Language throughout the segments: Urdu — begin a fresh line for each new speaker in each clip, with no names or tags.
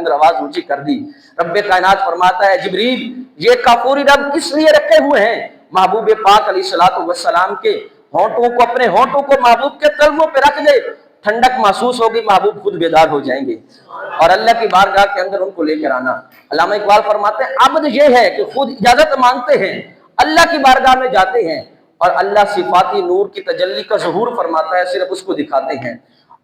اندر آواز اونچی کر دی۔ رب کائنات فرماتا ہے جبریل یہ کافوری رب اس لیے رکھے ہوئے ہیں محبوب پاک علیہ الصلوۃ والسلام کے ہونٹوں کو، اپنے ہونٹوں کو محبوب کے تلووں پہ رکھ دے، ٹھنڈک محسوس ہوگی، محبوب خود بیدار ہو جائیں گے اور اللہ کی بارگاہ کے اندر ان کو لے کر آنا۔ علامہ اقبال فرماتے ہیں عبد یہ ہے کہ خود اجازت مانگتے ہیں، اللہ کی بارگاہ میں جاتے ہیں اور اللہ صفاتی نور کی تجلی کا ظہور فرماتا ہے، صرف اس کو دکھاتے ہیں۔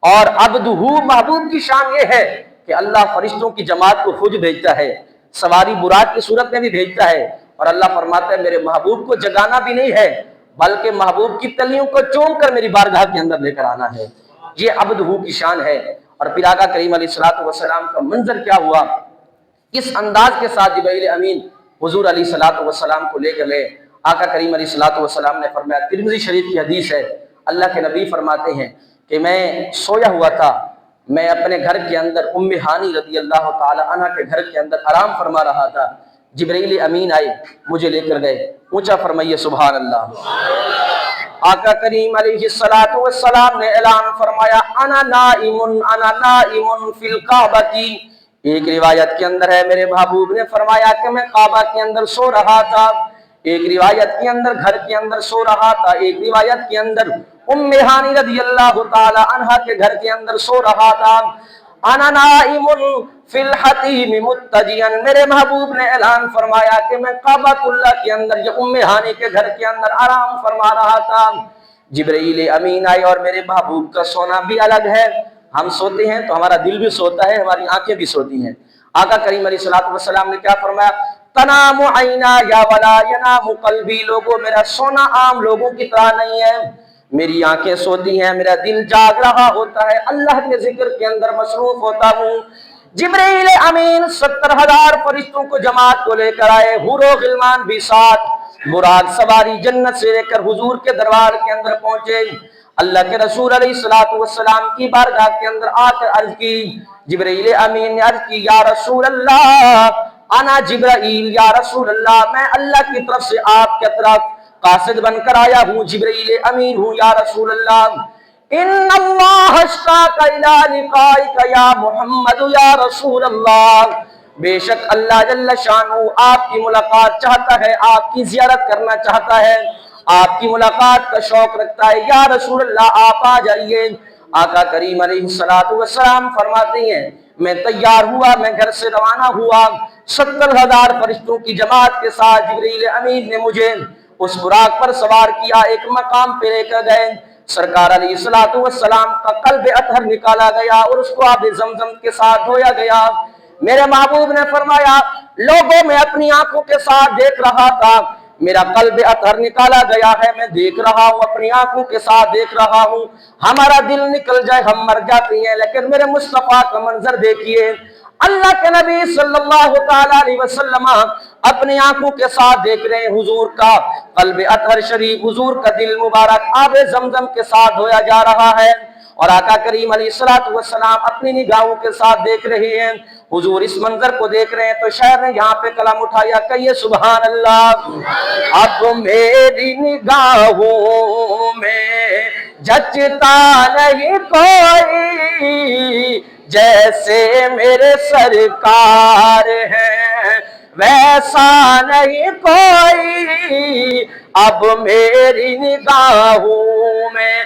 اور عبدہ محبوب کی شان یہ ہے کہ اللہ فرشتوں کی جماعت کو خود بھیجتا ہے، سواری براق کی صورت میں بھی بھیجتا ہے، اور اللہ فرماتا ہے میرے محبوب کو جگانا بھی نہیں ہے بلکہ محبوب کی تلیوں کو چوم کر میری بارگاہ کے اندر لے کر آنا ہے۔ یہ عبدہ کی شان ہے۔ اور پھر آقا کریم علیہ الصلوۃ والسلام کا منظر کیا ہوا، کس انداز کے ساتھ جبرائیل امین حضور علیہ الصلوۃ والسلام کو لے کر گئے۔ آقا کریم علیہ الصلوۃ والسلام نے فرمایا، ترمذی شریف کی حدیث ہے، اللہ کے نبی فرماتے ہیں کہ میں سویا ہوا تھا، میں اپنے گھر کے اندر ام ہانی رضی اللہ تعالی عنہ کے گھر کے اندر آرام فرما رہا تھا، جبرائیل امین آئے، مجھے لے کر گئے۔ اونچا فرمائیے سبحان اللہ۔ آقا کریم علیہ الصلوۃ والسلام نے اعلان فرمایا انا نائم فی الکعبہ۔ ایک روایت کے اندر ہے میرے محبوب نے فرمایا کہ میں کعبہ کے اندر سو رہا تھا، ایک روایت کے اندر گھر کے اندر سو رہا تھا، ایک روایت کے اندر ام ہانی رضی اللہ تعالی عنہا کے گھر کے اندر سو رہا تھا۔ انا نائم فی الحتیم متجیا، میرے محبوب نے اعلان فرمایا کہ میں کعبۃ اللہ کے اندر جو ام ہانی کے گھر کے اندر آرام فرما رہا تھا، جبرائیل امین آئے، اور میرے محبوب کا سونا بھی الگ ہے، ہم سوتے ہیں تو ہمارا دل بھی سوتا ہے، ہماری آنکھیں بھی سوتی ہیں۔ آقا کریم علیہ الصلوۃ والسلام نے کیا فرمایا، تنام عینا یا ولا ینام قلبی، لوگوں میرا سونا عام لوگوں کی طرح نہیں ہے، میری آنکھیں سوتی ہیں، میرا دل جاگ رہا ہوتا ہے، اللہ کے ذکر کے اندر مصروف ہوتا ہوں۔ جبرائیل امین 70,000 فرشتوں کو جماعت کو لے کر آئے، حور و غلمان بھی ساتھ، براق سواری جنت سے لے کر حضور کے دربار کے اندر پہنچے۔ اللہ کے رسول علیہ الصلوۃ والسلام کی بارگاہ کے اندر آ کر عرض کی، جبرائیل امین نے عرض کی یا رسول اللہ انا جبرائیل، یا رسول اللہ میں اللہ کی طرف سے آپ کی طرف قاصد بن کر آیا ہوں، جبرائیل امین ہوں یا رسول اللہ۔ ان اللہ اشتاق الی لقائک یا محمد یا رسول اللہ، بے شک اللہ جل شانہ آپ کی ملاقات چاہتا ہے، آپ کی زیارت کرنا چاہتا ہے، آپ کی ملاقات کا شوق رکھتا ہے، یا رسول اللہ آپ آ جائیے۔ آقا کریم علیہ الصلوۃ والسلام فرماتے ہیں میں تیار ہوا، میں گھر سے روانہ ہوا، 70,000 فرشتوں کی جماعت کے ساتھ جبرائیل امین نے مجھے اس براق پر سوار کیا، ایک مقام پہ لے کر گئے، سرکار علیہ الصلوۃ والسلام کا قلب اطہر نکالا گیا اور اس کو آب زمزم کے ساتھ دھویا گیا۔ میرے محبوب نے فرمایا لوگوں میں اپنی آنکھوں کے ساتھ دیکھ رہا تھا، میرا قلب اطہر نکالا گیا ہے، میں دیکھ رہا ہوں، اپنی آنکھوں کے ساتھ دیکھ رہا ہوں، ہمارا دل نکل جائے ہم مر جاتے ہیں، لیکن میرے مصطفیٰ کا منظر دیکھیے، اللہ کے نبی صلی اللہ تعالی علیہ وسلم اپنی آنکھوں کے ساتھ دیکھ رہے ہیں حضور کا قلب اطہر شریف، حضور کا دل مبارک آب زمزم کے ساتھ دھویا جا رہا ہے، اور آقا کریم علیہ الصلوۃ والسلام اپنی نگاہوں کے ساتھ دیکھ رہے ہیں، حضور اس منظر کو دیکھ رہے ہیں تو شاعر نے یہاں پہ کلام اٹھایا، کہیے سبحان اللہ۔ اب میری نگاہوں میں جچتا نہیں کوئی، جیسے میرے سرکار ہیں ویسا نہیں کوئی، اب میری نگاہوں میں